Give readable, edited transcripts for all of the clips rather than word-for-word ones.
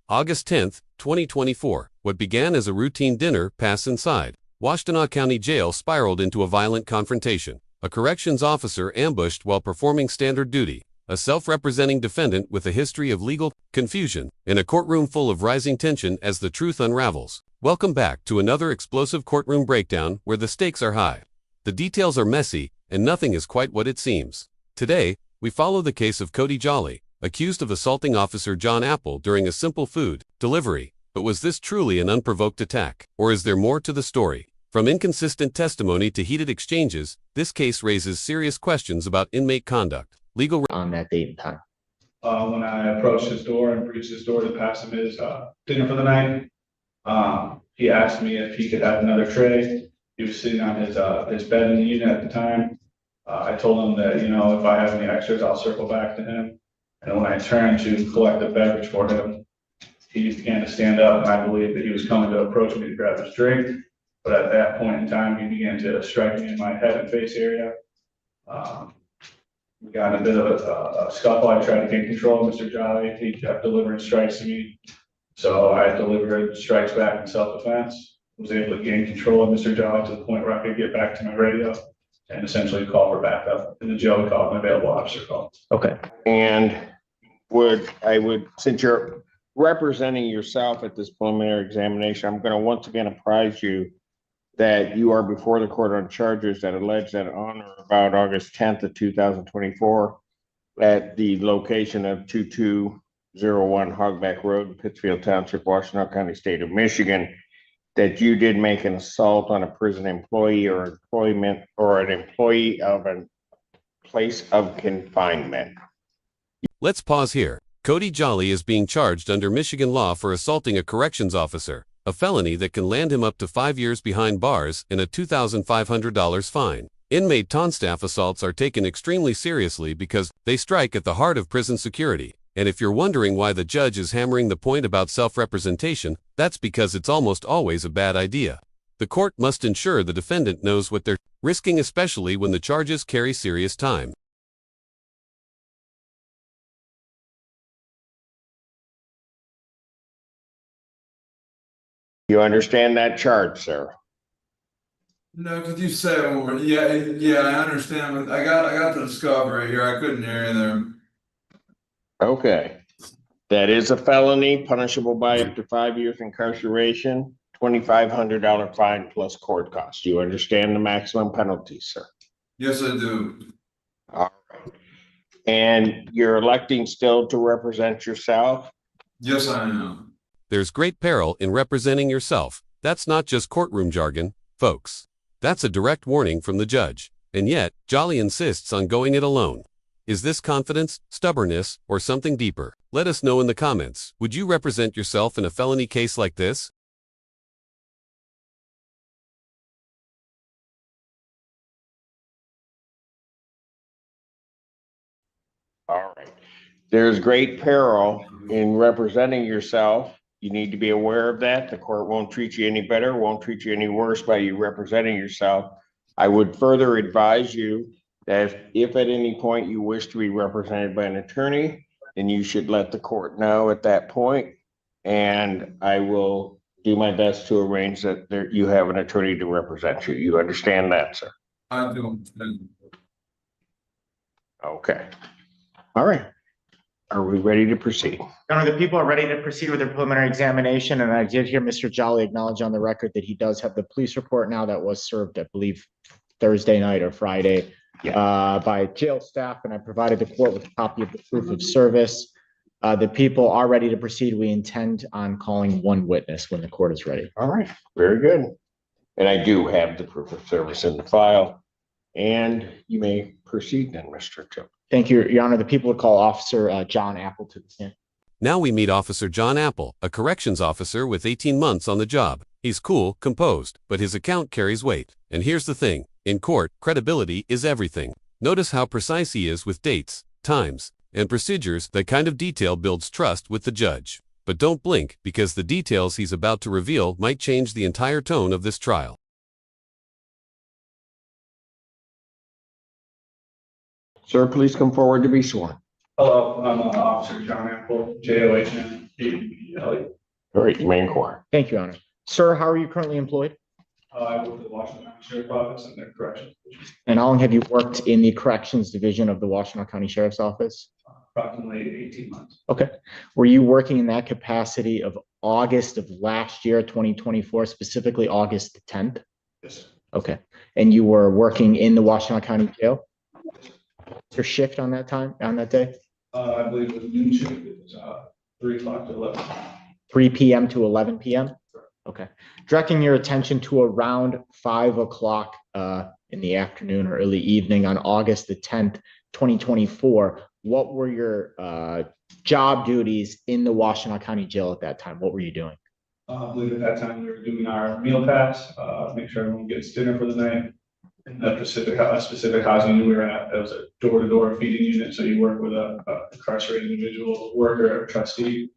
August 10th, 2024. What began as a routine dinner pass inside Washtenaw County Jail spiraled into a violent confrontation. A corrections officer ambushed while performing standard duty. A self-representing defendant with a history of legal confusion. In a courtroom full of rising tension as the truth unravels. Welcome back to another explosive courtroom breakdown where the stakes are high. The details are messy, and nothing is quite what it seems. Today, we follow the case of Cody Jolly, accused of assaulting Officer John Apple during a simple food delivery. But was this truly an unprovoked attack? Or is there more to the story? From inconsistent testimony to heated exchanges, this case raises serious questions about inmate conduct. Legal on that date and time. When I approached his door and breached his door to pass him his dinner for the night, he asked me if he could have another tray. He was sitting on his bed in the unit at the time. I told him that, if I have any extras, I'll circle back to him. And when I turned to collect a beverage for him, he began to stand up, and I believed that he was coming to approach me to grab his drink. But at that point in time, he began to strike me in my head and face area. We got in a bit of a scuffle. I tried to gain control of Mr. Jolly. He kept delivering strikes to me. So I delivered strikes back in self-defense. Was able to gain control of Mr. Jolly to the point where I could get back to my radio and essentially call for backup. In the jail, we called an available officer call. Okay. And since you're representing yourself at this preliminary examination, I'm going to once again apprise you that you are before the court on charges that allege that on or about August 10th of 2024 at the location of 2201 Hogback Road, Pittsfield Township, Washtenaw County, State of Michigan, that you did make an assault on a prison employee or employment or an employee of a place of confinement. Let's pause here. Cody Jolly is being charged under Michigan law for assaulting a corrections officer, a felony that can land him up to 5 years behind bars and a $2,500 fine. Inmate staff assaults are taken extremely seriously because they strike at the heart of prison security. And if you're wondering why the judge is hammering the point about self-representation, that's because it's almost always a bad idea. The court must ensure the defendant knows what they're risking, especially when the charges carry serious time. You understand that charge, sir? No, could you say it more? Yeah, I understand. But I got the discovery here. I couldn't hear you there. Okay. That is a felony punishable by up to 5 years incarceration, $2,500 fine plus court costs. You understand the maximum penalty, sir? Yes, I do. All right. And you're electing still to represent yourself? Yes, I am. There's great peril in representing yourself. That's not just courtroom jargon, folks. That's a direct warning from the judge. And yet, Jolly insists on going it alone. Is this confidence, stubbornness, or something deeper? Let us know in the comments. Would you represent yourself in a felony case like this? All right. There's great peril in representing yourself. You need to be aware of that. The court won't treat you any better, won't treat you any worse by you representing yourself. I would further advise you that if at any point you wish to be represented by an attorney, then you should let the court know at that point. And I will do my best to arrange that you have an attorney to represent you. You understand that, sir? I do understand. Okay. All right. Are we ready to proceed? Your Honor, the people are ready to proceed with their preliminary examination, and I did hear Mr. Jolly acknowledge on the record that he does have the police report now that was served, I believe, Thursday night or Friday by jail staff, and I provided the court with a copy of the proof of service. The people are ready to proceed. We intend on calling one witness when the court is ready. All right, very good. And I do have the proof of service in the file, and you may proceed then, Mr. Tip. Thank you, Your Honor. The people would call Officer John Apple to the stand. Now we meet Officer John Apple, a corrections officer with 18 months on the job. He's cool, composed, but his account carries weight. And here's the thing. In court, credibility is everything. Notice how precise he is with dates, times, and procedures. That kind of detail builds trust with the judge. But don't blink, because the details he's about to reveal might change the entire tone of this trial. Sir, please come forward to be sworn. Hello, I'm Officer John Apple, JOHN. Elliott. All right, main court. Thank you, Your Honor. Sir, how are you currently employed? I work for the Washtenaw County Sheriff's Office and their corrections division. And how long have you worked in the Corrections Division of the Washtenaw County Sheriff's Office? Approximately 18 months. Okay. Were you working in that capacity of August of last year, 2024, specifically August 10th? Yes, sir. Okay. And you were working in the Washtenaw County Jail? Your shift on that time, on that day? I believe it was noon shift. It was 3 o'clock to 11. 3 p.m. to 11 p.m.? Okay. Directing your attention to around 5 o'clock in the afternoon or early evening on August the 10th, 2024, what were your job duties in the Washtenaw County Jail at that time? What were you doing? I believe at that time we were doing our meal pass, make sure everyone gets dinner for the night. In the specific housing we were at, that was a door-to-door feeding unit, so you work with a incarcerated individual, worker, or trustee.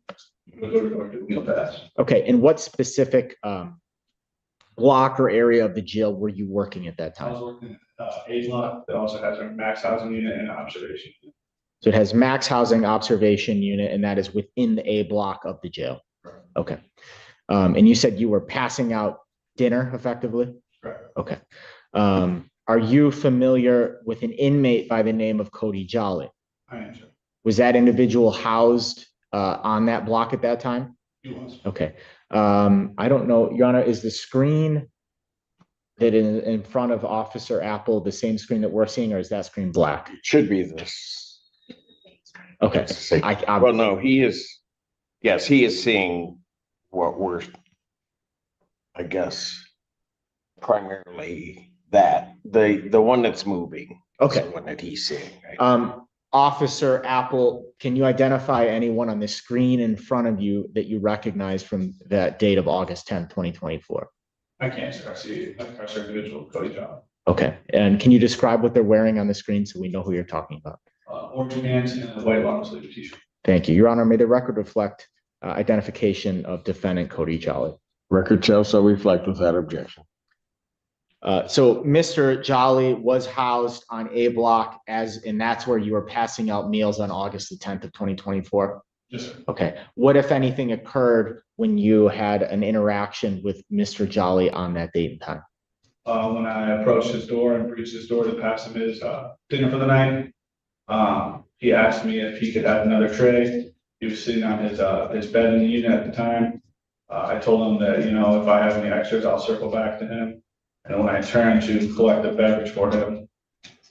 You go door-to-door do meal pass. Okay, and what specific block or area of the jail were you working at that I time? was working at A block that also has our max housing unit and observation unit. So it has max housing observation unit, and that is within the A block of the jail. Correct. Okay. And you said you were passing out dinner effectively? Correct. Okay. Are you familiar with an inmate by the name of Cody Jolly? I am, sir. Was that individual housed on that block at that time? He was. Okay. I don't know, Your Honor, is the screen that in front of Officer Apple the same screen that we're seeing, or is that screen black? It should be this. Okay. Well, no, he is, yes, he is seeing what we're, I guess, primarily that, the one that's moving. Okay. Is the one that he's seeing. Right? Officer Apple, can you identify anyone on the screen in front of you that you recognize from that date of August 10th, 2024? I can't, sir. I see an incarcerated individual, Cody Jolly. Okay. And can you describe what they're wearing on the screen so we know who you're talking about? Orange pants and a white long sleeve t-shirt. Thank you. Your Honor, may the record reflect identification of defendant Cody Jolly. Record shall so reflect without objection. So Mr. Jolly was housed on A block and that's where you were passing out meals on August the 10th of 2024? Yes, sir. Okay. What, if anything, occurred when you had an interaction with Mr. Jolly on that date and time? When I approached his door and breached his door to pass him his dinner for the night, he asked me if he could have another tray. He was sitting on his bed in the unit at the time. I told him that, you know, if I have any extras, I'll circle back to him. And when I turned to collect a beverage for him,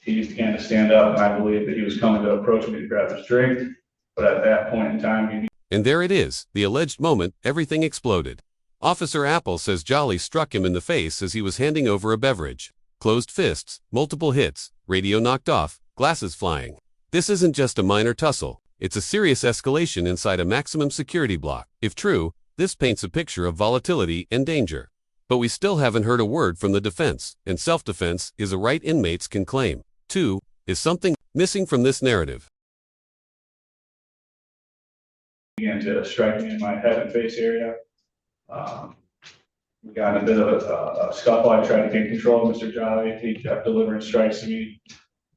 he began to stand up, and I believed that he was coming to approach me to grab his drink. But at that point in time, And there it is, the alleged moment everything exploded. Officer Apple says Jolly struck him in the face as he was handing over a beverage. Closed fists, multiple hits, radio knocked off, glasses flying. This isn't just a minor tussle, it's a serious escalation inside a maximum security block. If true, this paints a picture of volatility and danger. But we still haven't heard a word from the defense, and self-defense is a right inmates can claim. 2. Is something missing from this narrative? began to strike me in my head and face area. We got in a bit of a scuffle. I tried to gain control of Mr. Jolly. He kept delivering strikes to me.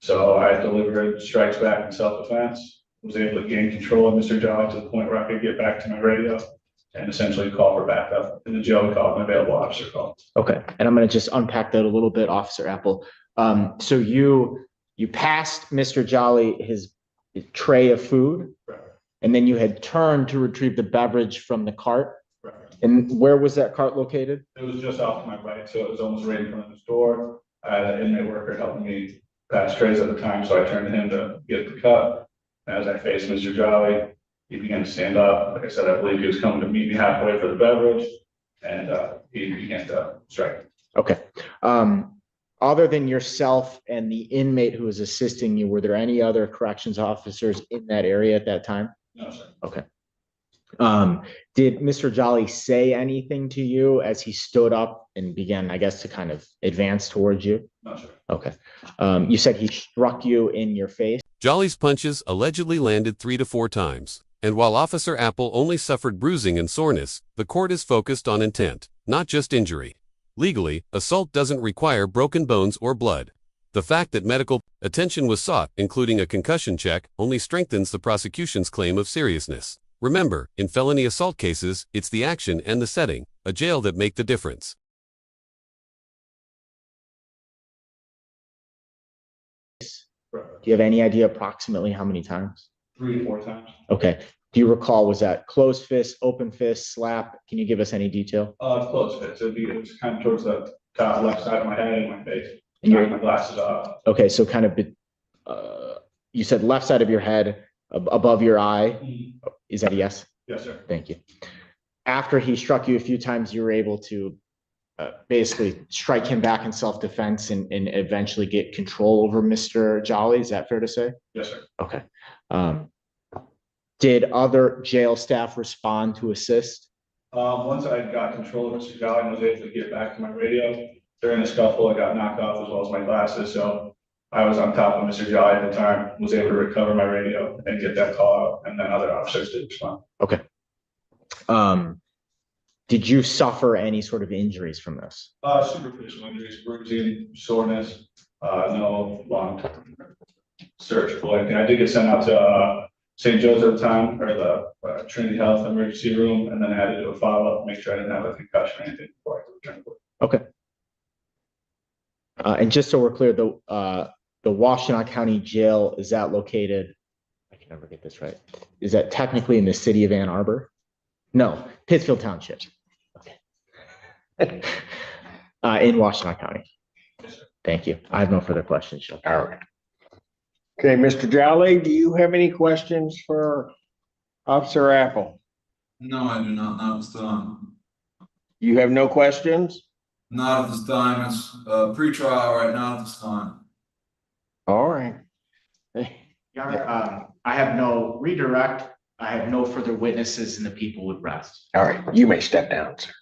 So I delivered strikes back in self-defense. Was able to gain control of Mr. Jolly to the point where I could get back to my radio and essentially call for backup. In the jail, we called an available officer call. Okay, and I'm going to just unpack that a little bit, Officer Apple. So you passed Mr. Jolly his tray of food, Right. and then you had turned to retrieve the beverage from the cart. Right. And where was that cart located? It was just off to my right, so it was almost right in front of his door. I had an inmate worker helping me pass trays at the time, so I turned to him to get the cup. As I faced Mr. Jolly, he began to stand up. Like I said, I believe he was coming to meet me halfway for the beverage, and he began to strike me. Okay. Other than yourself and the inmate who was assisting you, were there any other corrections officers in that area at that time? No, sir. Okay. Did Mr. Jolly say anything to you as he stood up and began, I guess, to kind of advance towards you? No, sir. Okay. You said he struck you in your face. Jolly's punches allegedly landed 3 to 4 times. And while Officer Apple only suffered bruising and soreness, the court is focused on intent, not just injury. Legally, assault doesn't require broken bones or blood. The fact that medical attention was sought, including a concussion check, only strengthens the prosecution's claim of seriousness. Remember, in felony assault cases, it's the action and the setting, a jail that make the difference. Do you have any idea approximately how many times? 3 to 4 times. Okay. Do you recall, was that closed fist, open fist, slap? Can you give us any detail? It's close fit, so it was kind of towards the top left side of my head and my face. And Knocked my glasses off. Okay, so kind of, you said left side of your head, above your eye. Is that a yes? Yes, sir. Thank you. After he struck you a few times, you were able to basically strike him back in self-defense and eventually get control over Mr. Jolly. Is that fair to say? Yes, sir. Okay. Did other jail staff respond to assist? Once I got control of Mr. Jolly and was able to get back to my radio, during the scuffle, I got knocked off as well as my glasses. So I was on top of Mr. Jolly at the time, was able to recover my radio and get that call out, and then other officers did respond. Okay. Did you suffer any sort of injuries from this? Superficial injuries, bruising, soreness, no long-term surgical. And I did get sent out to St. Joe's at the time, or the Trinity Health emergency room, and then I had to do a follow-up, make sure I didn't have a concussion or anything before I could return to work. Okay. And just so we're clear, the Washtenaw County Jail, is that located? I can never get this right. Is that technically in the city of Ann Arbor? No, Pittsfield Township. Okay. In Washtenaw County. Thank you. I have no further questions. All right. Okay, Mr. Jolly, do you have any questions for Officer Apple? No, I do not, not this time. You have no questions? Not at this time, it's pre-trial right now at this time. All right. Your Honor, I have no redirect. I have no further witnesses and the people would rest. All right, you may step down, sir.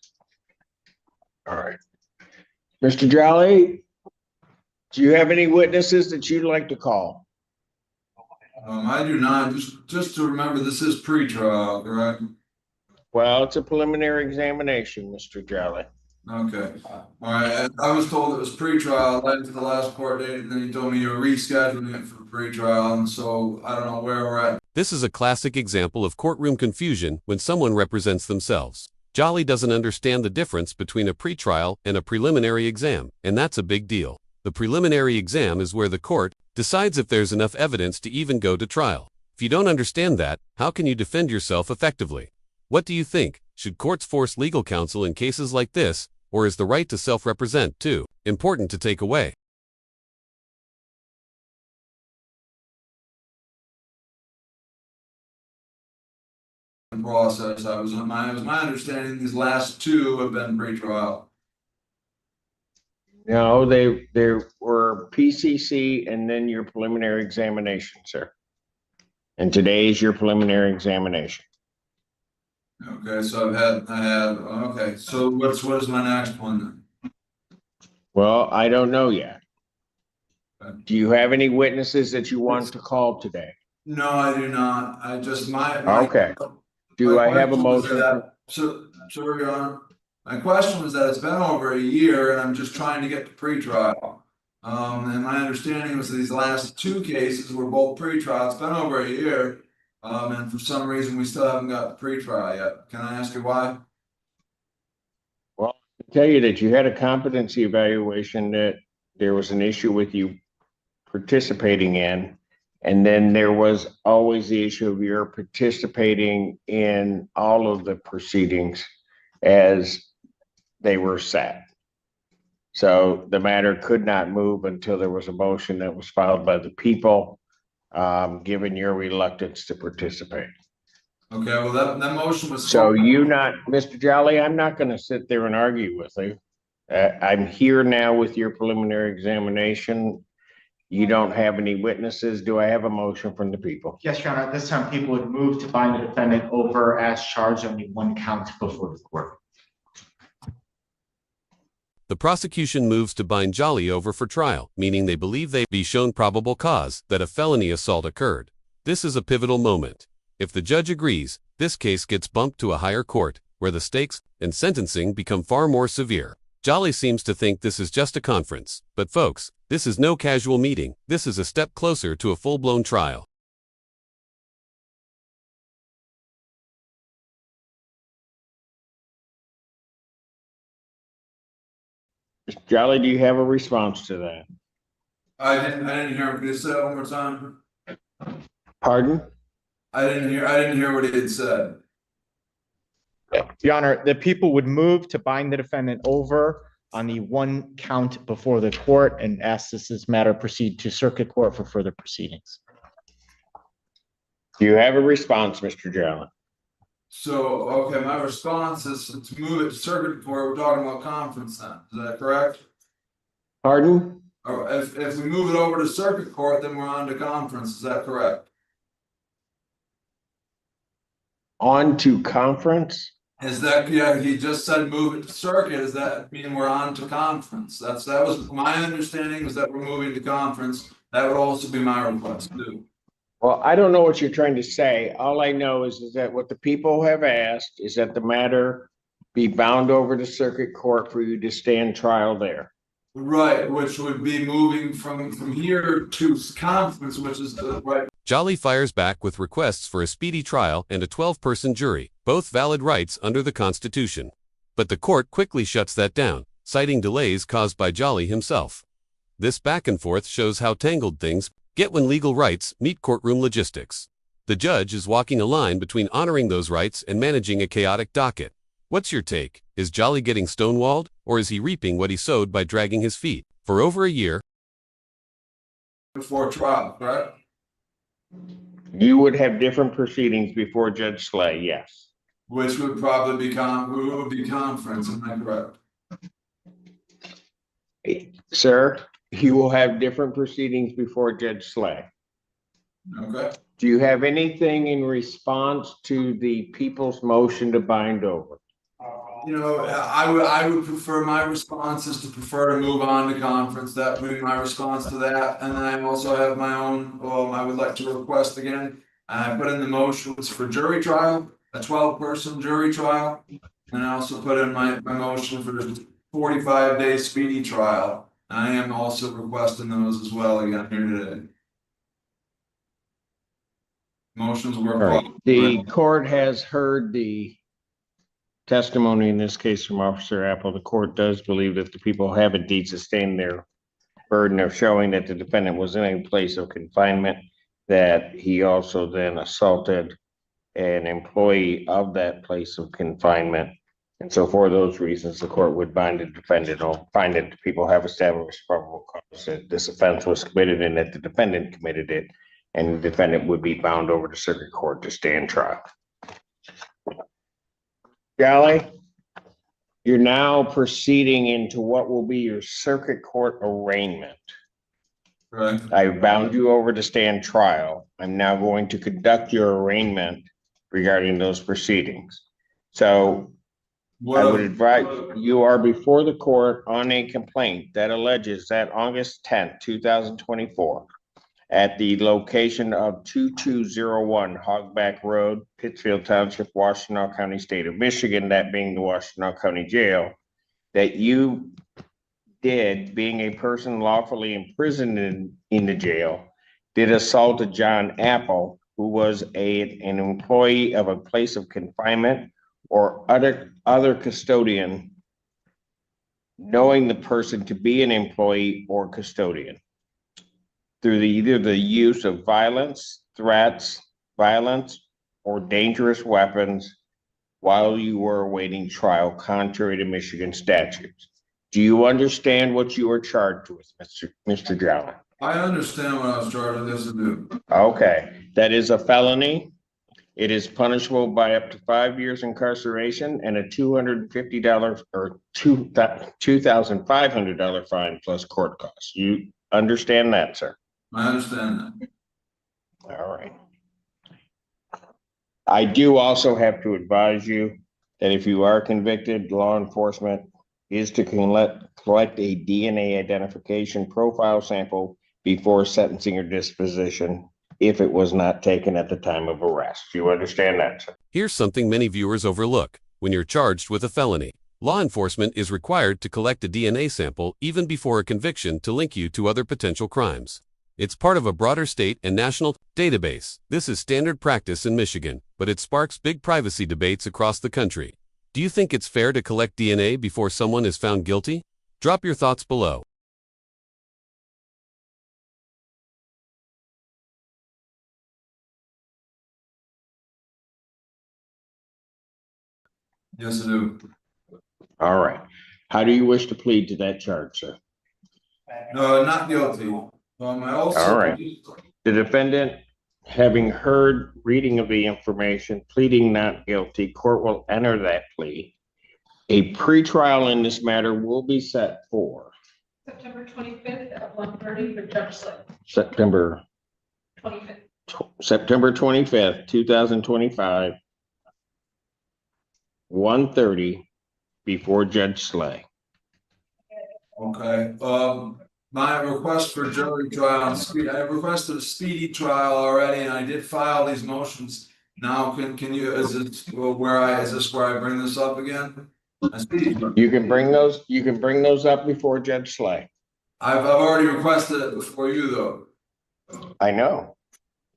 All right. Mr. Jolly, do you have any witnesses that you'd like to call? I do not, just to remember, this is pre-trial, correct? Well, it's a preliminary examination, Mr. Jolly. Okay, all right, I was told it was pre-trial, led to the last court date, and then you told me you were rescheduling it for pre-trial, and so I don't know where we're at. This is a classic example of courtroom confusion when someone represents themselves. Jolly doesn't understand the difference between a pretrial and a preliminary exam, and that's a big deal. The preliminary exam is where the court decides if there's enough evidence to even go to trial. If you don't understand that, how can you defend yourself effectively? What do you think? Should courts force legal counsel in cases like this, or is the right to self-represent too important to take away? Process, it was my understanding these last two have been pre-trial. No, they were PCC and then your preliminary examination, sir. And today is your preliminary examination. Okay, so okay, so what is my next one then? Well, I don't know yet. Okay. Do you have any witnesses that you want to call today? No, I do not. I just Okay. Do I have a motion? So, Your Honor, my question was that it's been over a year and I'm just trying to get to pretrial. And my understanding was that these last two cases were both pretrial. It's been over a year. And for some reason, we still haven't got to pretrial yet. Can I ask you why? Well, I can tell you that you had a competency evaluation that there was an issue with you participating in. And then there was always the issue of your participating in all of the proceedings as they were set. So the matter could not move until there was a motion that was filed by the people, given your reluctance to participate. Okay, well, that motion was. So Mr. Jolly, I'm not going to sit there and argue with you. I'm here now with your preliminary examination. You don't have any witnesses. Do I have a motion from the people? Yes, Your Honor. At this time, people would move to bind the defendant over as charged on the one count before the court. The prosecution moves to bind Jolly over for trial, meaning they believe they be shown probable cause that a felony assault occurred. This is a pivotal moment. If the judge agrees, this case gets bumped to a higher court, where the stakes and sentencing become far more severe. Jolly seems to think this is just a conference, but folks, this is no casual meeting. This is a step closer to a full-blown trial. Mr. Jolly, do you have a response to that? I didn't hear him. Could you say that one more time? Pardon? I didn't hear what he had said. Your Honor, the people would move to bind the defendant over on the one count before the court and ask this matter proceed to circuit court for further proceedings. Do you have a response, Mr. Jolly? So, okay, my response is to move it to circuit court. We're talking about conference then. Is that correct? Pardon? Or if we move it over to circuit court, then we're on to conference. Is that correct? On to conference? Is that, yeah, he just said move it to circuit. Does that mean we're on to conference? That was my understanding, is that we're moving to conference. That would also be my request too. Well, I don't know what you're trying to say. All I know is that what the people have asked is that the matter be bound over to circuit court for you to stand trial there. Right, which would be moving from here to conference, which is the right. Jolly fires back with requests for a speedy trial and a 12-person jury, both valid rights under the Constitution. But the court quickly shuts that down, citing delays caused by Jolly himself. This back and forth shows how tangled things get when legal rights meet courtroom logistics. The judge is walking a line between honoring those rights and managing a chaotic docket. What's your take? Is Jolly getting stonewalled, or is he reaping what he sowed by dragging his feet for over a year? Before trial, right? You would have different proceedings before Judge Slay, yes. Which would probably be conference, am I correct? Sir, you will have different proceedings before Judge Slay. Okay. Do you have anything in response to the people's motion to bind over? You know, I would prefer, my response is to prefer to move on to conference. That would be my response to that. And then I also have my own, I would like to request again. I put in the motions for jury trial, a 12-person jury trial. And I also put in my motion for the 45-day speedy trial. I am also requesting those as well again here today. Motions were. Right. The court has heard the testimony in this case from Officer Apple. The court does believe that the people have indeed sustained their burden of showing that the defendant was in a place of confinement, that he also then assaulted an employee of that place of confinement. And so for those reasons, the court would bind the defendant or find that the people have established probable cause that this offense was committed and that the defendant committed it, and the defendant would be bound over to circuit court to stand trial. Jolly, you're now proceeding into what will be your circuit court arraignment. Right. I've bound you over to stand trial. I'm now going to conduct your arraignment regarding those proceedings. So I would advise you are before the court on a complaint that alleges that August 10th, 2024, at the location of 2201 Hogback Road, Pittsfield Township, Washtenaw County, State of Michigan, that being the Washtenaw County Jail, that you did, being a person lawfully imprisoned in the jail, did assault a John Apple, who was an employee of a place of confinement or other custodian, knowing the person to be an employee or custodian, through either the use of violence, threats, violence, or dangerous weapons while you were awaiting trial, contrary to Michigan statutes. Do you understand what you are charged with, Mr. Jolly? I understand what I was charged with to do. Okay, that is a felony. It is punishable by up to 5 years incarceration and a $250 or $2,500 fine plus court costs. You understand that, sir? I understand that. All right. I do also have to advise you that if you are convicted, law enforcement is to collect a DNA identification profile sample before sentencing or disposition if it was not taken at the time of arrest. Do you understand that, sir? Here's something many viewers overlook. When you're charged with a felony, law enforcement is required to collect a DNA sample even before a conviction to link you to other potential crimes. It's part of a broader state and national database. This is standard practice in Michigan, but it sparks big privacy debates across the country. Do you think it's fair to collect DNA before someone is found guilty? Drop your thoughts below. Yes, I do. All right. How do you wish to plead to that charge, sir? No, not guilty. I also. All right. The defendant, having heard reading of the information, pleading not guilty, court will enter that plea. A pretrial in this matter will be set for September 25th at 1:30 for Judge Slay. September 25th, 2025, 1:30 before Judge Slay. Okay, my request for jury trial and speed, I requested a speedy trial already, and I did file these motions. Now, can you, is this where I bring this up again? A speedy trial. You can bring those up before Judge Slay. I've already requested it before you, though. I know.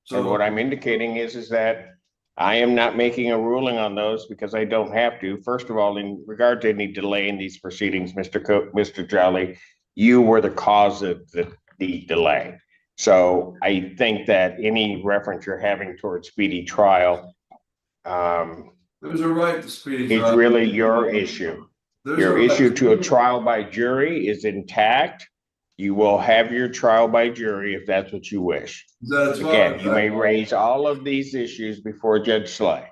So So what I'm indicating is that I am not making a ruling on those because I don't have to. First of all, in regard to any delay in these proceedings, Mr. Jolly, you were the cause of the delay. So I think that any reference you're having towards speedy trial there's a right to speedy trial. is really your issue. Your issue to a trial by jury is intact. You will have your trial by jury if that's what you wish. Again, you may raise all of these issues before Judge Slay.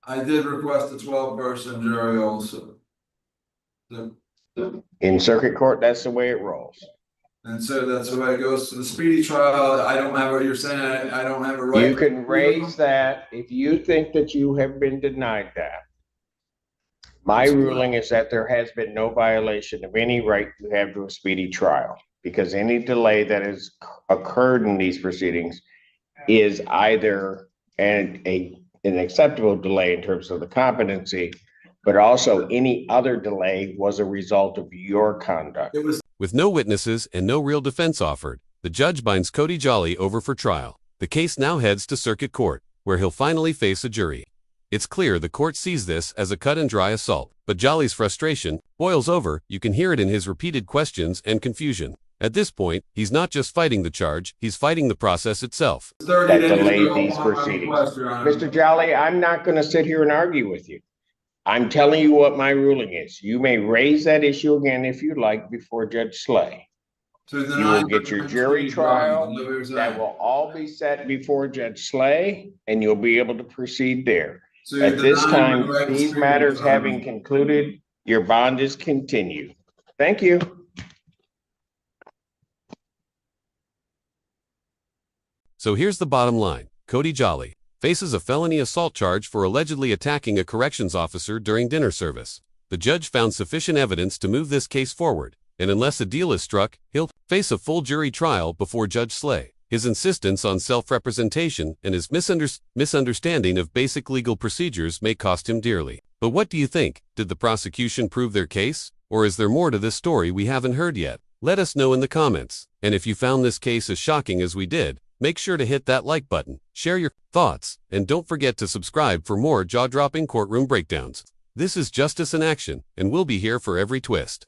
I did request a 12-person jury also. In circuit court, that's the way it rolls. And so that's the way it goes to the speedy trial. I don't have what you're saying. I don't have a right. You can raise that if you think that you have been denied that. My ruling is that there has been no violation of any right you have to a speedy trial, because any delay that has occurred in these proceedings is either an acceptable delay in terms of the competency, but also any other delay was a result of your conduct. With no witnesses and no real defense offered, the judge binds Cody Jolly over for trial. The case now heads to circuit court, where he'll finally face a jury. It's clear the court sees this as a cut and dry assault, but Jolly's frustration boils over. You can hear it in his repeated questions and confusion. At this point, he's not just fighting the charge, he's fighting the process itself. That delayed these proceedings. Mr. Jolly, I'm not going to sit here and argue with you. I'm telling you what my ruling is. You may raise that issue again if you like before Judge Slay. You will get your jury trial. That will all be set before Judge Slay, and you'll be able to proceed there. At this time, these matters having concluded, your bond is continued. Thank you. So here's the bottom line. Cody Jolly faces a felony assault charge for allegedly attacking a corrections officer during dinner service. The judge found sufficient evidence to move this case forward, and unless a deal is struck, he'll face a full jury trial before Judge Slay. His insistence on self-representation and his misunderstanding of basic legal procedures may cost him dearly. But what do you think? Did the prosecution prove their case? Or is there more to this story we haven't heard yet? Let us know in the comments. And if you found this case as shocking as we did, make sure to hit that like button, share your thoughts, and don't forget to subscribe for more jaw-dropping courtroom breakdowns. This is Justice in Action, and we'll be here for every twist.